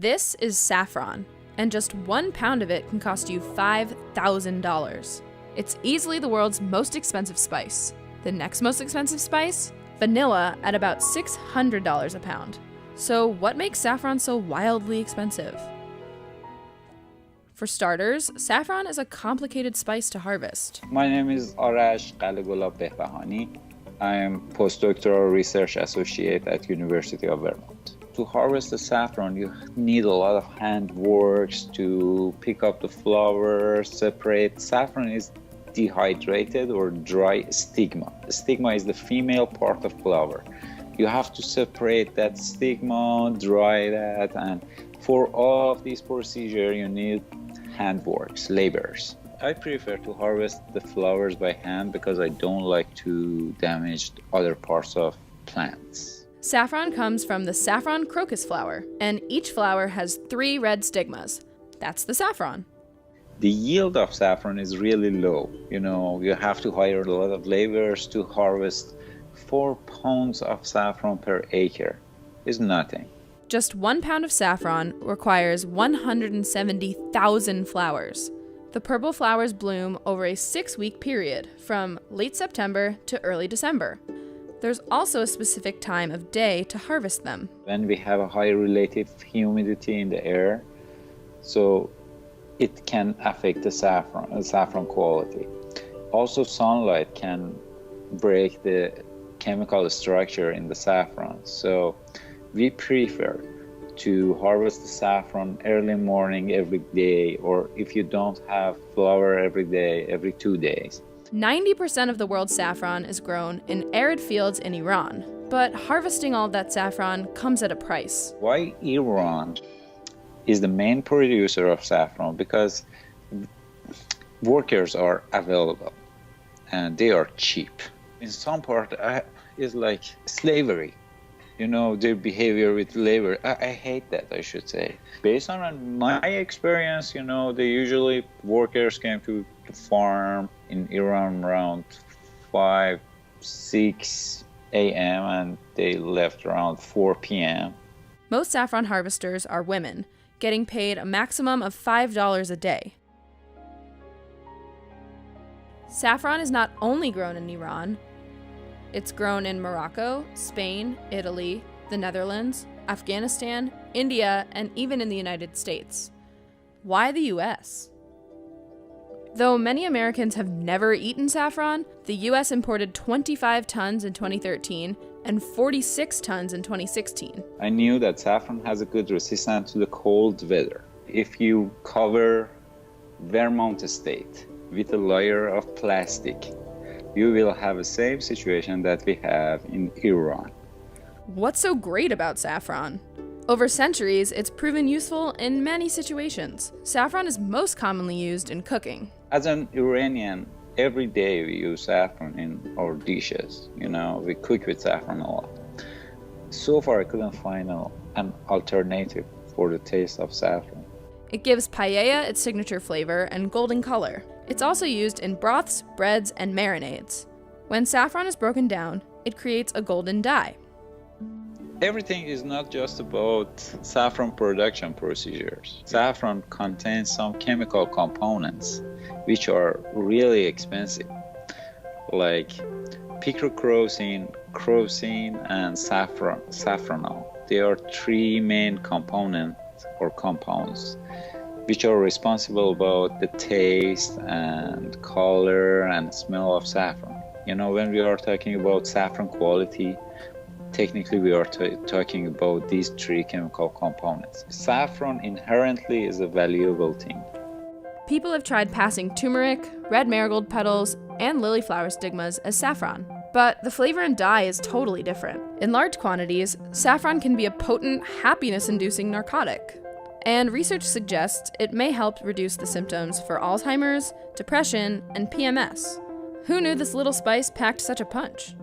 This is saffron, and just 1 pound of it can cost you $5,000. It's easily the world's most expensive spice. The next most expensive spice? Vanilla at about $600 a pound. So what makes saffron so wildly expensive? For starters, saffron is a complicated spice to harvest. My name is Arash Qalagulab Behbahani. I am postdoctoral research associate at University of Vermont. To harvest the saffron, you need a lot of hand works to pick up the flowers, separate. Saffron is dehydrated or dry stigma. The stigma is the female part of flower. You have to separate that stigma, dry that, and for all of these procedures, you need hand works, laborers. I prefer to harvest the flowers by hand because I don't like to damage other parts of plants. Saffron comes from the saffron crocus flower, and each flower has 3 red stigmas. That's the saffron. The yield of saffron is really low. You have to hire a lot of laborers to harvest 4 pounds of saffron per acre. It's nothing. Just 1 pound of saffron requires 170,000 flowers. The purple flowers bloom over a 6-week period, from late September to early December. There's also a specific time of day to harvest them. When we have a high relative humidity in the air, so it can affect the saffron quality. Also, sunlight can break the chemical structure in the saffron. So we prefer to harvest the saffron early morning every day, or if you don't have flower every day, every 2 days. 90% of the world's saffron is grown in arid fields in Iran, but harvesting all of that saffron comes at a price. Why Iran is the main producer of saffron? Because workers are available and they are cheap. In some part, it's like slavery. Their behavior with labor. I hate that, I should say. Based on my experience, they usually workers came to the farm in Iran around 5, 6 a.m. and they left around 4 p.m. Most saffron harvesters are women, getting paid a maximum of $5 a day. Saffron is not only grown in Iran. It's grown in Morocco, Spain, Italy, the Netherlands, Afghanistan, India, and even in the United States. Why the US? Though many Americans have never eaten saffron, the US imported 25 tons in 2013 and 46 tons in 2016. I knew that saffron has a good resistance to the cold weather. If you cover Vermont state with a layer of plastic, you will have the same situation that we have in Iran. What's so great about saffron? Over centuries, it's proven useful in many situations. Saffron is most commonly used in cooking. As an Iranian, every day we use saffron in our dishes. We cook with saffron a lot. So far, I couldn't find an alternative for the taste of saffron. It gives paella its signature flavor and golden color. It's also used in broths, breads, and marinades. When saffron is broken down, it creates a golden dye. Everything is not just about saffron production procedures. Saffron contains some chemical components which are really expensive, like picrochrosine, crosine, and saffronol. They are 3 main components or compounds which are responsible about the taste and color and smell of saffron. When we are talking about saffron quality, technically we are talking about these 3 chemical components. Saffron inherently is a valuable thing. People have tried passing turmeric, red marigold petals, and lily flower stigmas as saffron, but the flavor and dye is totally different. In large quantities, saffron can be a potent, happiness-inducing narcotic. And research suggests it may help reduce the symptoms for Alzheimer's, depression, and PMS. Who knew this little spice packed such a punch?